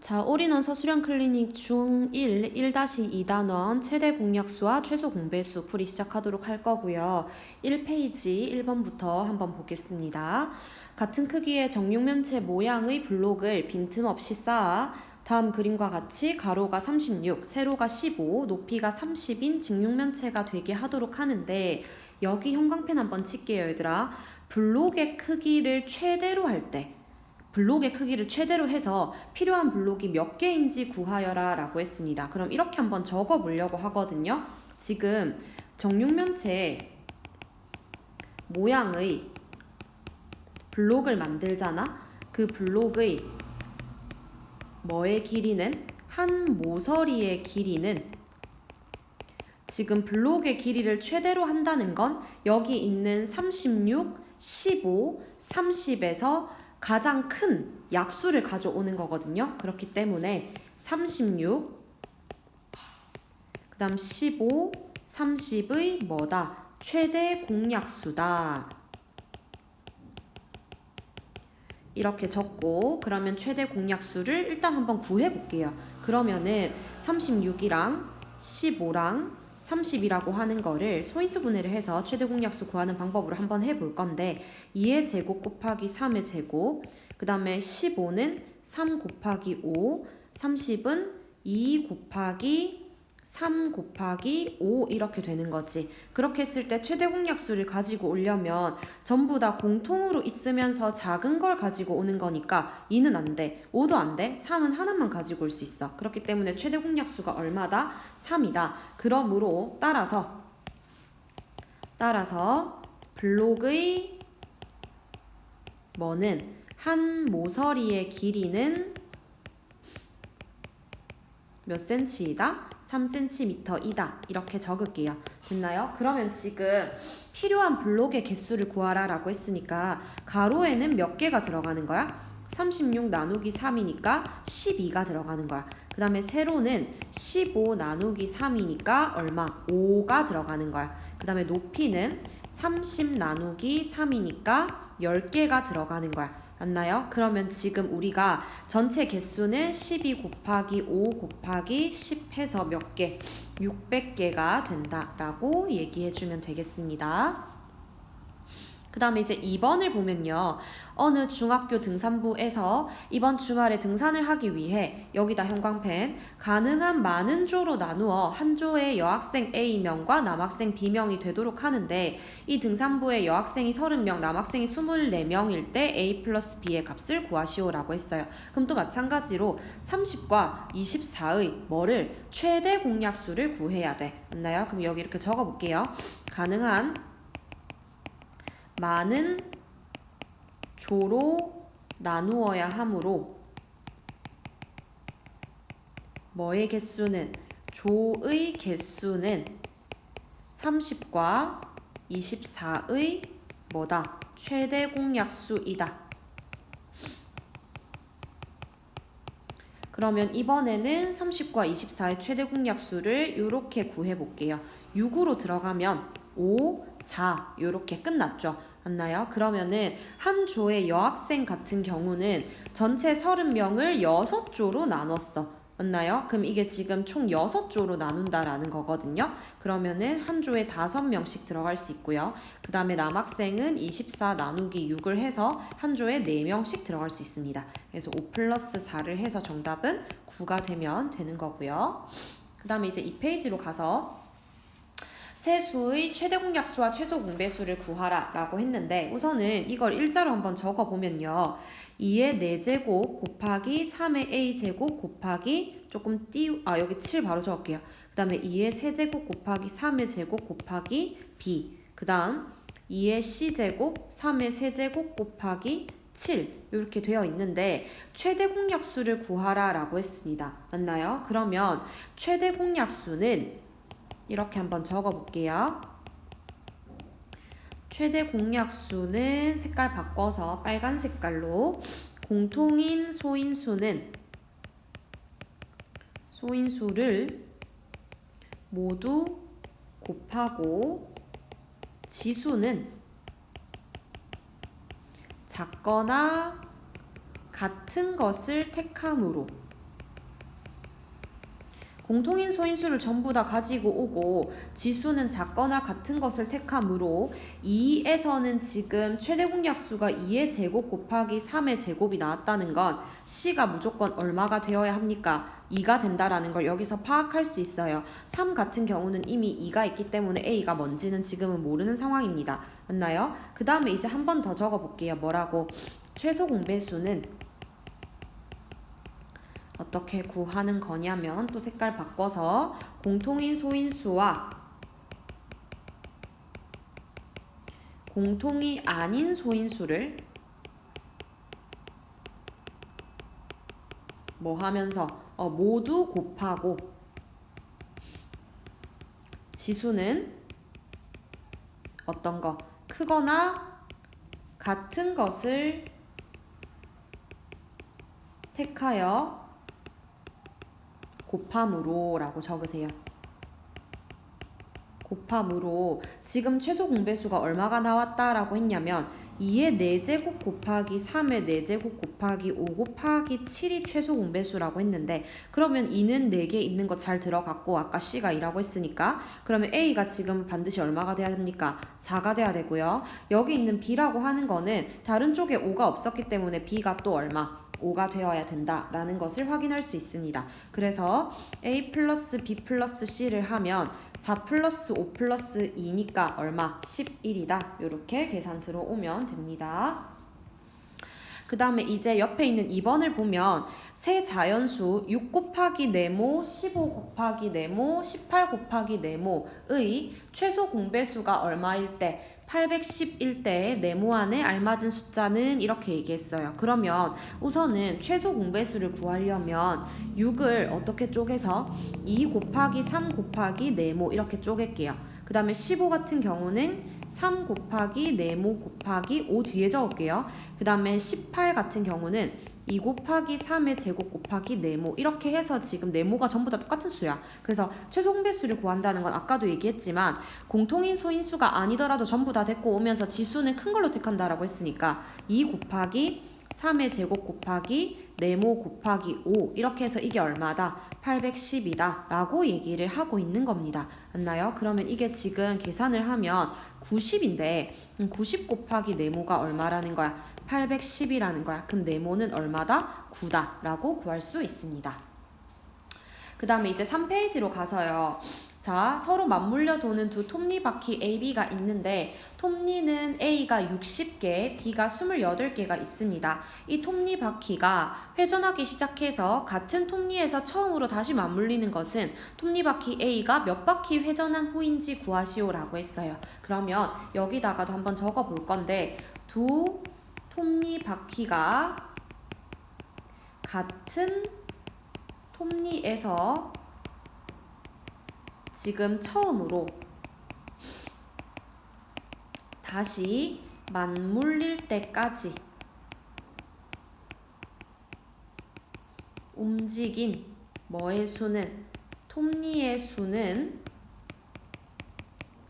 자, 올인원 서술형 클리닉 중1 1-2단원 최대 공약수와 최소 공배수 풀이 시작하도록 할 거고요. 1페이지 1번부터 한번 보겠습니다. 같은 크기의 정육면체 모양의 블록을 빈틈없이 쌓아 다음 그림과 같이 가로가 36, 세로가 15, 높이가 30인 직육면체가 되게 하도록 하는데, 여기 형광펜 한번 칠게요, 얘들아. 블록의 크기를 최대로 할 때, 블록의 크기를 최대로 해서 필요한 블록이 몇 개인지 구하여라 라고 했습니다. 그럼 이렇게 한번 적어 보려고 하거든요. 지금 정육면체 모양의 블록을 만들잖아. 그 블록의 뭐의 길이는, 한 모서리의 길이는, 지금 블록의 길이를 최대로 한다는 건 여기 있는 36, 15, 30에서 가장 큰 약수를 가져오는 거거든요. 그렇기 때문에 36, 그 다음 15, 30의 뭐다? 최대 공약수다. 이렇게 적고, 그러면 최대 공약수를 일단 한번 구해 볼게요. 그러면은 36이랑 15랑 30이라고 하는 거를 소인수 분해를 해서 최대 공약수 구하는 방법으로 한번 해볼 건데, 2의 제곱 곱하기 3의 제곱, 그 다음에 15는 3 곱하기 5, 30은 2 곱하기 3 곱하기 5 이렇게 되는 거지. 그렇게 했을 때 최대 공약수를 가지고 오려면 전부 다 공통으로 있으면서 작은 걸 가지고 오는 거니까 2는 안 돼, 5도 안 돼, 3은 하나만 가지고 올 수 있어. 그렇기 때문에 최대 공약수가 얼마다? 3이다. 그러므로 따라서 블록의 뭐는, 한 모서리의 길이는 몇 cm이다? 3cm이다. 이렇게 적을게요. 됐나요? 그러면 지금 필요한 블록의 개수를 구하라 라고 했으니까 가로에는 몇 개가 들어가는 거야? 36 나누기 3이니까 12가 들어가는 거야. 그 다음에 세로는 15 나누기 3이니까 얼마? 5가 들어가는 거야. 그 다음에 높이는 30 나누기 3이니까 10개가 들어가는 거야. 맞나요? 그러면 지금 우리가 전체 개수는 12 곱하기 5 곱하기 10 해서 몇 개? 600개가 된다라고 얘기해주면 되겠습니다. 그 다음에 이제 2번을 보면요. 어느 중학교 등산부에서 이번 주말에 등산을 하기 위해, 여기다 형광펜, 가능한 많은 조로 나누어 한 조에 여학생 A명과 남학생 B명이 되도록 하는데, 이 등산부에 여학생이 30명, 남학생이 24명일 때 A 플러스 B의 값을 구하시오라고 했어요. 그럼 또 마찬가지로 30과 24의 뭐를? 최대 공약수를 구해야 돼. 맞나요? 그럼 여기 이렇게 적어볼게요. 가능한 많은 조로 나누어야 하므로 뭐의 개수는? 조의 개수는 30과 24의 뭐다? 최대 공약수이다. 그러면 이번에는 30과 24의 최대 공약수를 이렇게 구해볼게요. 6으로 들어가면 5, 4 이렇게 끝났죠. 맞나요? 그러면은 한 조의 여학생 같은 경우는 전체 30명을 6조로 나눴어. 맞나요? 그럼 이게 지금 총 6조로 나눈다라는 거거든요. 그러면은 한 조에 5명씩 들어갈 수 있고요. 그 다음에 남학생은 24 나누기 6을 해서 한 조에 4명씩 들어갈 수 있습니다. 그래서 5 플러스 4를 해서 정답은 9가 되면 되는 거고요. 그 다음에 이제 2페이지로 가서 세 수의 최대 공약수와 최소 공배수를 구하라 라고 했는데, 우선은 이걸 일자로 한번 적어보면요. 2의 4제곱 곱하기 3의 a제곱 곱하기 여기 7 바로 적을게요. 그 다음에 2의 세제곱 곱하기 3의 제곱 곱하기 b, 그 다음 2의 c제곱 3의 세제곱 곱하기 7 이렇게 되어 있는데, 최대 공약수를 구하라 라고 했습니다. 맞나요? 그러면 최대 공약수는 이렇게 한번 적어볼게요. 최대 공약수는 색깔 바꿔서 빨간 색깔로, 공통인 소인수를 모두 곱하고 지수는 작거나 같은 것을 택함으로 공통인 소인수를 전부 다 가지고 오고 지수는 작거나 같은 것을 택하므로 2에서는 지금 최대 공약수가 2의 제곱 곱하기 3의 제곱이 나왔다는 건 C가 무조건 얼마가 되어야 합니까? 2가 된다라는 걸 여기서 파악할 수 있어요. 3 같은 경우는 이미 2가 있기 때문에 A가 뭔지는 지금은 모르는 상황입니다. 맞나요? 그 다음에 이제 한 번 더 적어볼게요. 뭐라고? 최소 공배수는 어떻게 구하는 거냐면 또 색깔 바꿔서 공통인 소인수와 공통이 아닌 소인수를 뭐 하면서 모두 곱하고 지수는 어떤 거? 크거나 같은 것을 택하여 곱함으로 라고 적으세요. 곱함으로 지금 최소 공배수가 얼마가 나왔다라고 했냐면 2의 4제곱 곱하기 3의 4제곱 곱하기 5 곱하기 7이 최소 공배수라고 했는데 그러면 2는 4개 있는 거 잘 들어갔고 아까 C가 2라고 했으니까 그러면 A가 지금 반드시 얼마가 돼야 됩니까? 4가 돼야 되고요. 여기 있는 B라고 하는 거는 다른 쪽에 5가 없었기 때문에 B가 또 얼마? 5가 되어야 된다라는 것을 확인할 수 있습니다. 그래서 A 플러스 B 플러스 C를 하면 4 플러스 5 플러스 2니까 얼마? 11이다. 이렇게 계산 들어오면 됩니다. 그 다음에 이제 옆에 있는 2번을 보면 세 자연수 6 곱하기 네모, 15 곱하기 네모, 18 곱하기 네모의 최소 공배수가 얼마일 때 811대의 네모안에 알맞은 숫자는 이렇게 얘기했어요. 그러면 우선은 최소 공배수를 구하려면 6을 어떻게 쪼개서 2 곱하기 3 곱하기 네모 이렇게 쪼갤게요. 그 다음에 15 같은 경우는 3 곱하기 네모 곱하기 5 뒤에 적을게요. 그 다음에 18 같은 경우는 2 곱하기 3의 제곱 곱하기 네모 이렇게 해서 지금 네모가 전부 다 똑같은 수야. 그래서 최소 공배수를 구한다는 건 아까도 얘기했지만 공통인 소인수가 아니더라도 전부 다 데리고 오면서 지수는 큰 걸로 택한다라고 했으니까 2 곱하기 3의 제곱 곱하기 네모 곱하기 5 이렇게 해서 이게 얼마다? 810이다 라고 얘기를 하고 있는 겁니다. 맞나요? 그러면 이게 지금 계산을 하면 90인데 90 곱하기 네모가 얼마라는 거야? 810이라는 거야. 그럼 네모는 얼마다? 9다 라고 구할 수 있습니다. 그 다음에 이제 3페이지로 가서요. 자, 서로 맞물려 도는 두 톱니바퀴 A, B가 있는데 톱니는 A가 60개, B가 28개가 있습니다. 이 톱니바퀴가 회전하기 시작해서 같은 톱니에서 처음으로 다시 맞물리는 것은 톱니바퀴 A가 몇 바퀴 회전한 후인지 구하시오라고 했어요. 그러면 여기다가도 한번 적어 볼 건데 두 톱니바퀴가 같은 톱니에서 지금 처음으로 다시 맞물릴 때까지 움직인 뭐의 수는 톱니의 수는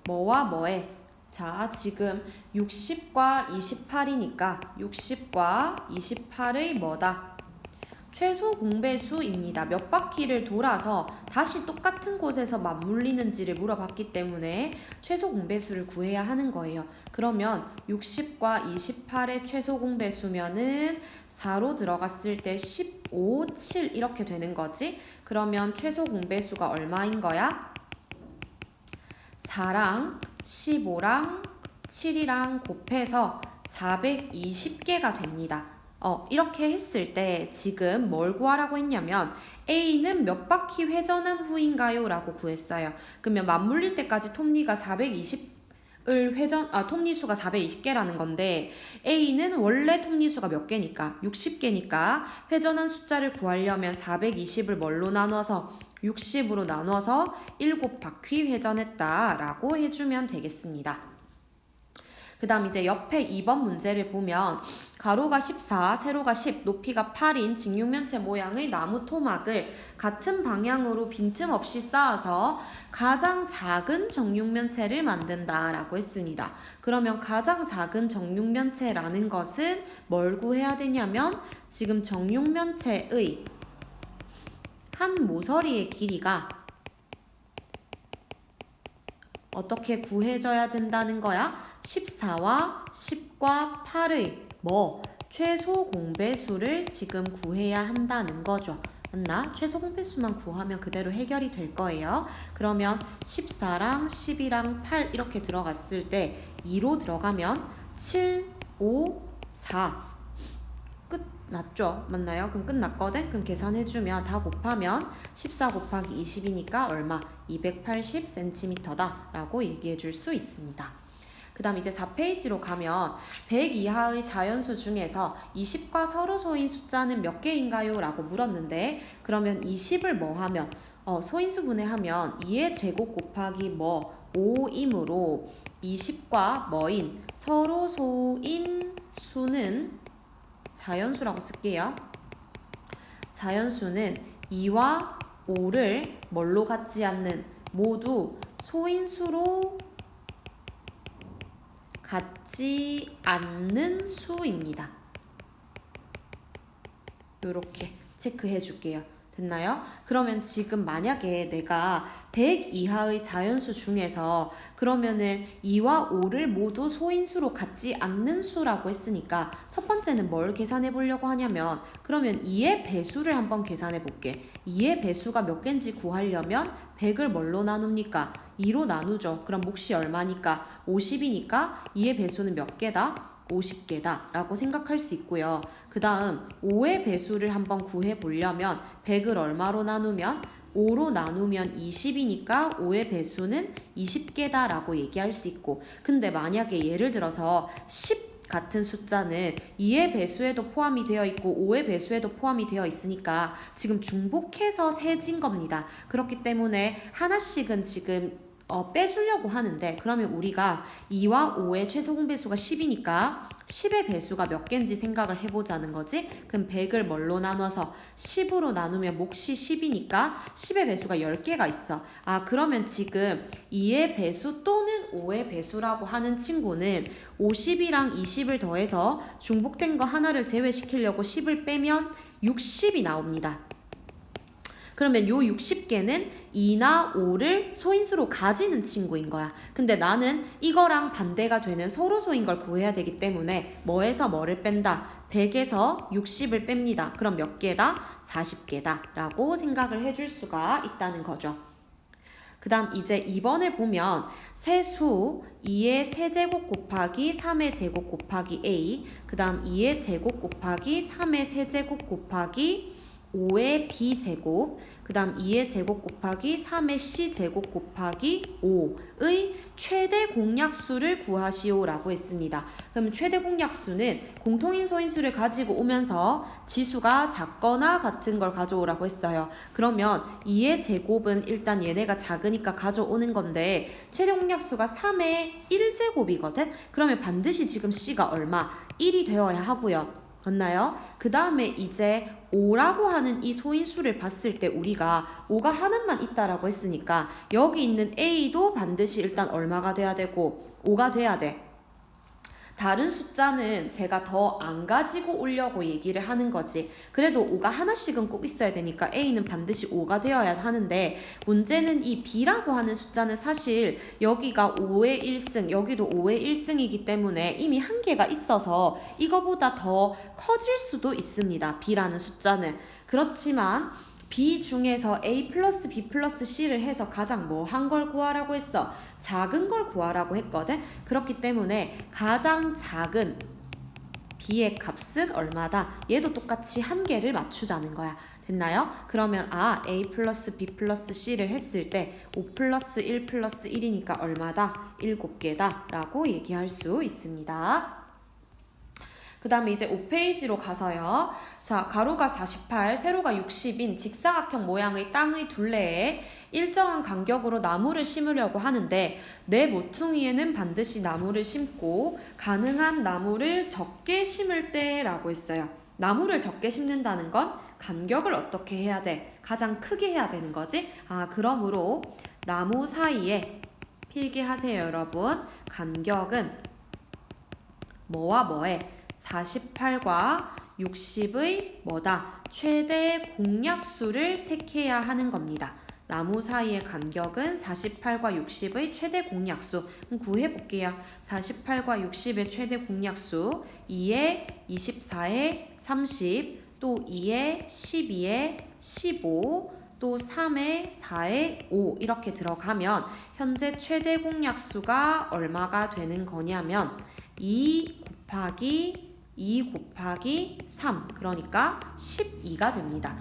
뭐와 뭐에 자 지금 60과 28이니까 60과 28의 뭐다? 최소 공배수입니다. 몇 바퀴를 돌아서 다시 똑같은 곳에서 맞물리는지를 물어봤기 때문에 최소 공배수를 구해야 하는 거예요. 그러면 60과 28의 최소 공배수면은 4로 들어갔을 때 15, 7 이렇게 되는 거지. 그러면 최소 공배수가 얼마인 거야? 4랑 15랑 7이랑 곱해서 420개가 됩니다. 이렇게 했을 때 지금 뭘 구하라고 했냐면 A는 몇 바퀴 회전한 후인가요? 라고 구했어요. 그러면 맞물릴 때까지 톱니가 420을 톱니수가 420개라는 건데 A는 원래 톱니수가 몇 개니까 60개니까 회전한 숫자를 구하려면 420을 뭘로 나눠서 60으로 나눠서 7바퀴 회전했다 라고 해주면 되겠습니다. 그 다음 이제 옆에 2번 문제를 보면 가로가 14, 세로가 10, 높이가 8인 직육면체 모양의 나무 토막을 같은 방향으로 빈틈없이 쌓아서 가장 작은 정육면체를 만든다 라고 했습니다. 그러면 가장 작은 정육면체라는 것은 뭘 구해야 되냐면 지금 정육면체의 한 모서리의 길이가 어떻게 구해져야 된다는 거야? 14와 10과 8의 최소 공배수를 지금 구해야 한다는 거죠. 맞나? 최소 공배수만 구하면 그대로 해결이 될 거예요. 그러면 14랑 10이랑 8 이렇게 들어갔을 때 2로 들어가면 7, 5, 4 끝났죠? 맞나요? 그럼 끝났거든? 그럼 계산해주면 다 곱하면 14 곱하기 20이니까 얼마? 280cm다 라고 얘기해 줄 수 있습니다. 그 다음 이제 4페이지로 가면 100 이하의 자연수 중에서 20과 서로소인 숫자는 몇 개인가요? 라고 물었는데 그러면 20을 뭐 하면 소인수 분해하면 2의 제곱 곱하기 5이므로 20과 뭐인 서로소인 수는 자연수라고 쓸게요. 자연수는 2와 5를 뭘로 갖지 않는 모두 소인수로 갖지 않는 수입니다. 이렇게 체크해 줄게요. 됐나요? 그러면 지금 만약에 내가 100 이하의 자연수 중에서 그러면은 2와 5를 모두 소인수로 갖지 않는 수라고 했으니까 첫 번째는 뭘 계산해 보려고 하냐면 그러면 2의 배수를 한번 계산해 볼게. 2의 배수가 몇 개인지 구하려면 100을 뭘로 나눕니까? 2로 나누죠. 그럼 몫이 얼마니까? 50이니까 2의 배수는 몇 개다? 50개다 라고 생각할 수 있고요. 그 다음 5의 배수를 한번 구해보려면 100을 얼마로 나누면 5로 나누면 20이니까 5의 배수는 20개다 라고 얘기할 수 있고 근데 만약에 예를 들어서 10 같은 숫자는 2의 배수에도 포함이 되어 있고 5의 배수에도 포함이 되어 있으니까 지금 중복해서 세진 겁니다. 그렇기 때문에 하나씩은 지금 빼주려고 하는데 그러면 우리가 2와 5의 최소 공배수가 10이니까 10의 배수가 몇 개인지 생각을 해보자는 거지. 그럼 100을 뭘로 나눠서 10으로 나누면 몫이 10이니까 10의 배수가 10개가 있어. 그러면 지금 2의 배수 또는 5의 배수라고 하는 친구는 50이랑 20을 더해서 중복된 거 하나를 제외시키려고 10을 빼면 60이 나옵니다. 그러면 요 60개는 2나 5를 소인수로 가지는 친구인 거야. 근데 나는 이거랑 반대가 되는 서로소인 걸 구해야 되기 때문에 뭐에서 뭐를 뺀다? 100에서 60을 뺍니다. 그럼 몇 개다? 40개다 라고 생각을 해줄 수가 있다는 거죠. 그 다음 이제 2번을 보면 세수 2의 세제곱 곱하기 3의 제곱 곱하기 a 그 다음 2의 제곱 곱하기 3의 세제곱 곱하기 5의 b제곱 그 다음 2의 제곱 곱하기 3의 c제곱 곱하기 5의 최대 공약수를 구하시오 라고 했습니다. 그럼 최대 공약수는 공통인 소인수를 가지고 오면서 지수가 작거나 같은 걸 가져오라고 했어요. 그러면 2의 제곱은 일단 얘네가 작으니까 가져오는 건데 최대 공약수가 3의 1제곱이거든? 그러면 반드시 지금 c가 얼마? 1이 되어야 하고요. 맞나요? 그 다음에 이제 5라고 하는 이 소인수를 봤을 때 우리가 5가 하나만 있다라고 했으니까 여기 있는 A도 반드시 일단 얼마가 돼야 되고 5가 돼야 돼. 다른 숫자는 제가 더 안 가지고 오려고 얘기를 하는 거지. 그래도 5가 하나씩은 꼭 있어야 되니까 A는 반드시 5가 되어야 하는데 문제는 이 B라고 하는 숫자는 사실 여기가 5의 1승, 여기도 5의 1승이기 때문에 이미 한 개가 있어서 이거보다 더 커질 수도 있습니다. B라는 숫자는. 그렇지만 B 중에서 A 플러스 B 플러스 C를 해서 가장 한 걸 구하라고 했어? 작은 걸 구하라고 했거든? 그렇기 때문에 가장 작은 B의 값은 얼마다? 얘도 똑같이 한 개를 맞추자는 거야. 됐나요? 그러면 A 플러스 B 플러스 C를 했을 때 5 플러스 1 플러스 1이니까 얼마다? 7개다 라고 얘기할 수 있습니다. 그 다음에 이제 5페이지로 가서요. 자, 가로가 48, 세로가 60인 직사각형 모양의 땅의 둘레에 일정한 간격으로 나무를 심으려고 하는데 내 모퉁이에는 반드시 나무를 심고 가능한 나무를 적게 심을 때라고 했어요. 나무를 적게 심는다는 건 간격을 어떻게 해야 돼? 가장 크게 해야 되는 거지? 그러므로 나무 사이에 필기하세요, 여러분. 간격은 뭐와 뭐에? 48과 60의 뭐다? 최대 공약수를 택해야 하는 겁니다. 나무 사이의 간격은 48과 60의 최대 공약수. 구해볼게요. 48과 60의 최대 공약수 2에 24에 30, 또 2에 12에 15, 또 3에 4에 5 이렇게 들어가면 현재 최대 공약수가 얼마가 되는 거냐면 2 곱하기 3, 그러니까 12가 됩니다.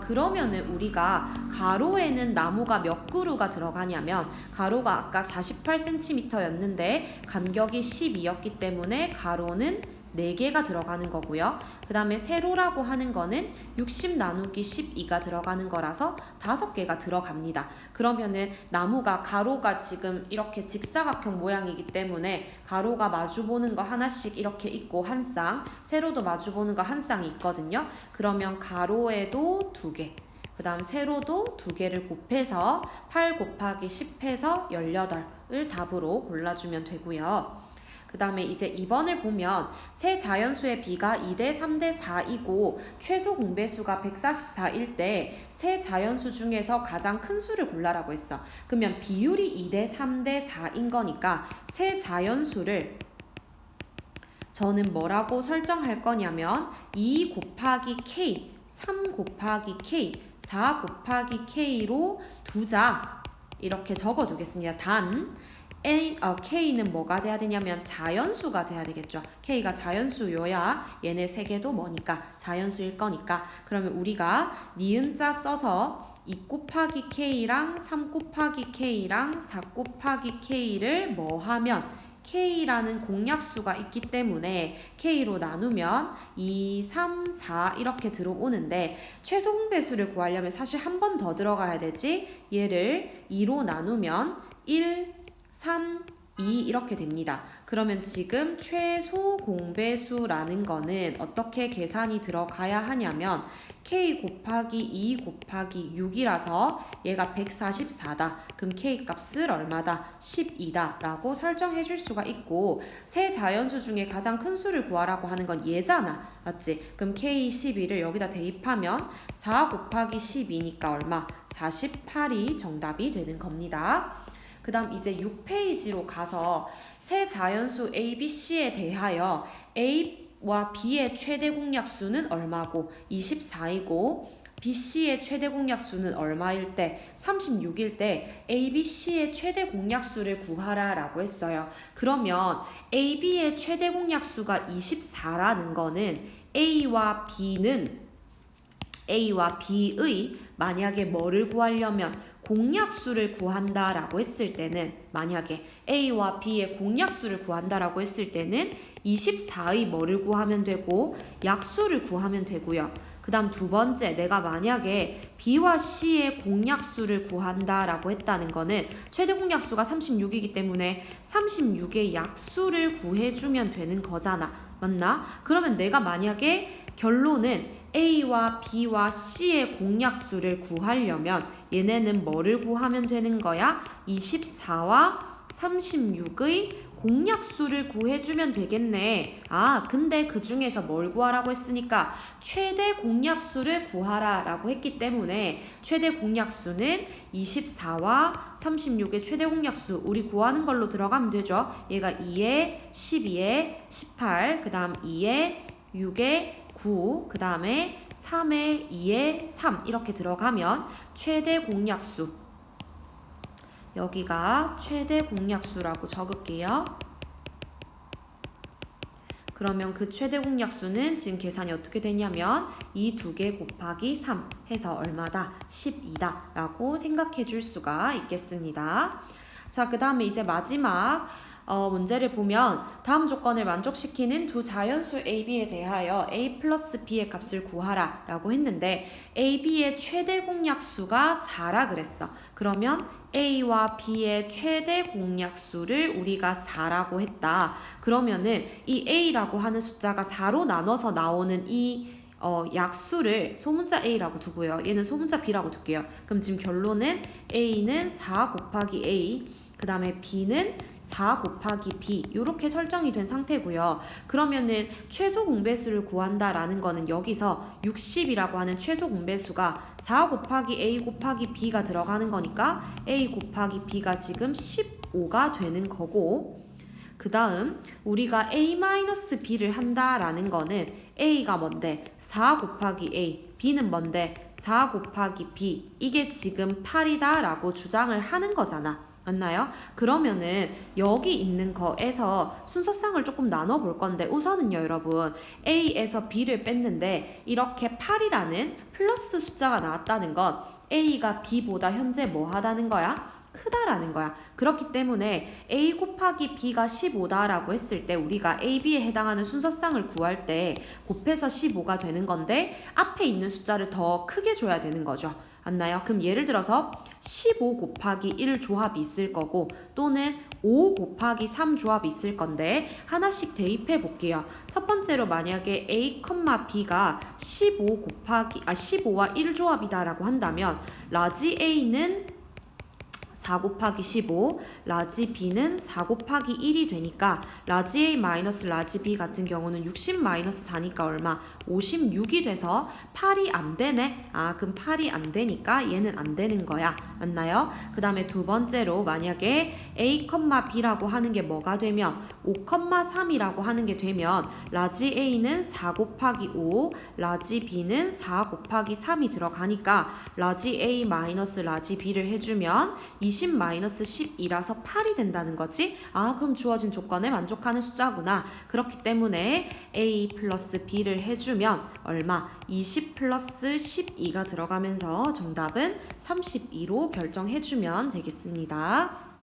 그러면은 우리가 가로에는 나무가 몇 그루가 들어가냐면 가로가 아까 48cm였는데 간격이 12였기 때문에 가로는 4개가 들어가는 거고요. 그 다음에 세로라고 하는 거는 60 나누기 12가 들어가는 거라서 5개가 들어갑니다. 그러면은 나무가 가로가 지금 이렇게 직사각형 모양이기 때문에 가로가 마주보는 거 하나씩 이렇게 있고 한 쌍, 세로도 마주보는 거 한 쌍이 있거든요. 그러면 가로에도 2개, 그 다음 세로도 2개를 곱해서 8 곱하기 10 해서 18을 답으로 골라주면 되고요. 그 다음에 이제 2번을 보면 세 자연수의 비가 2대 3대 4이고 최소 공배수가 144일 때 세 자연수 중에서 가장 큰 수를 골라라고 했어. 그러면 비율이 2대 3대 4인 거니까 세 자연수를 저는 뭐라고 설정할 거냐면 2 곱하기 K, 3 곱하기 K, 4 곱하기 K로 두자 이렇게 적어두겠습니다. 단 K는 뭐가 돼야 되냐면 자연수가 돼야 되겠죠. K가 자연수여야 얘네 세 개도 뭐니까 자연수일 거니까. 그러면 우리가 니은자 써서 2 곱하기 K랑 3 곱하기 K랑 4 곱하기 K를 뭐 하면 K라는 공약수가 있기 때문에 K로 나누면 2, 3, 4 이렇게 들어오는데 최소 공배수를 구하려면 사실 한 번 더 들어가야 되지. 얘를 2로 나누면 1, 3, 2 이렇게 됩니다. 그러면 지금 최소 공배수라는 거는 어떻게 계산이 들어가야 하냐면 K 곱하기 2 곱하기 6이라서 얘가 144다. 그럼 K 값을 얼마다? 12다 라고 설정해 줄 수가 있고 세 자연수 중에 가장 큰 수를 구하라고 하는 건 얘잖아. 맞지? 그럼 K 12를 여기다 대입하면 4 곱하기 12니까 얼마? 48이 정답이 되는 겁니다. 그 다음 이제 6페이지로 가서 세 자연수 A, B, C에 대하여 A와 B의 최대 공약수는 얼마고 24이고 B, C의 최대 공약수는 얼마일 때 36일 때 A, B, C의 최대 공약수를 구하라 라고 했어요. 그러면 A, B의 최대 공약수가 24라는 거는 A와 B의 만약에 뭐를 구하려면 공약수를 구한다라고 했을 때는 만약에 A와 B의 공약수를 구한다라고 했을 때는 24의 뭐를 구하면 되고 약수를 구하면 되고요. 그 다음 두 번째 내가 만약에 B와 C의 공약수를 구한다라고 했다는 거는 최대 공약수가 36이기 때문에 36의 약수를 구해주면 되는 거잖아. 맞나? 그러면 내가 만약에 결론은 A와 B와 C의 공약수를 구하려면 얘네는 뭐를 구하면 되는 거야? 24와 36의 공약수를 구해주면 되겠네. 근데 그 중에서 뭘 구하라고 했으니까 최대 공약수를 구하라 라고 했기 때문에 최대 공약수는 24와 36의 최대 공약수 우리 구하는 걸로 들어가면 되죠. 얘가 2에 12에 18, 그 다음 2에 6에 9, 그 다음에 3에 2에 3 이렇게 들어가면 최대 공약수 여기가 최대 공약수라고 적을게요. 그러면 그 최대 공약수는 지금 계산이 어떻게 되냐면 이 두 개 곱하기 3 해서 얼마다? 12다 라고 생각해 줄 수가 있겠습니다. 자, 그 다음에 이제 마지막 문제를 보면 다음 조건을 만족시키는 두 자연수 A, B에 대하여 A 플러스 B의 값을 구하라 라고 했는데 A, B의 최대 공약수가 4라 그랬어. 그러면 A와 B의 최대 공약수를 우리가 4라고 했다. 그러면은 이 A라고 하는 숫자가 4로 나눠서 나오는 이 약수를 소문자 A라고 두고요. 얘는 소문자 B라고 둘게요. 그럼 지금 결론은 A는 4 곱하기 A, 그 다음에 B는 4 곱하기 b 이렇게 설정이 된 상태고요. 그러면은 최소 공배수를 구한다라는 거는 여기서 60이라고 하는 최소 공배수가 4 곱하기 a 곱하기 b가 들어가는 거니까 a 곱하기 b가 지금 15가 되는 거고, 그 다음 우리가 a-b를 한다라는 거는 a가 뭔데 4 곱하기 a, b는 뭔데 4 곱하기 b, 이게 지금 8이다 라고 주장을 하는 거잖아. 맞나요? 그러면은 여기 있는 거에서 순서상을 조금 나눠볼 건데, 우선은요 여러분, a에서 b를 뺐는데 이렇게 8이라는 플러스 숫자가 나왔다는 건 a가 b보다 현재 뭐 하다는 거야? 크다라는 거야. 그렇기 때문에 a 곱하기 b가 15다라고 했을 때 우리가 a, b에 해당하는 순서상을 구할 때 곱해서 15가 되는 건데 앞에 있는 숫자를 더 크게 줘야 되는 거죠. 맞나요? 그럼 예를 들어서 15 곱하기 1 조합이 있을 거고, 또는 5 곱하기 3 조합이 있을 건데 하나씩 대입해 볼게요. 첫 번째로 만약에 a, b가 15와 1 조합이다라고 한다면 라지 a는 4 곱하기 15, 라지 b는 4 곱하기 1이 되니까 라지 a 마이너스 라지 b 같은 경우는 60 마이너스 4니까 얼마? 56이 돼서 8이 안 되네. 그럼 8이 안 되니까 얘는 안 되는 거야. 맞나요? 그 다음에 두 번째로 만약에 a, b라고 하는 게 뭐가 되면 5,3이라고 하는 게 되면 라지 a는 4 곱하기 5, 라지 b는 4 곱하기 3이 들어가니까 라지 a 마이너스 라지 b를 해주면 20 마이너스 12라서 8이 된다는 거지. 그럼 주어진 조건에 만족하는 숫자구나. 그렇기 때문에 a 플러스 b를 해주면 얼마? 20 플러스 12가 들어가면서 정답은 32로 결정해주면 되겠습니다.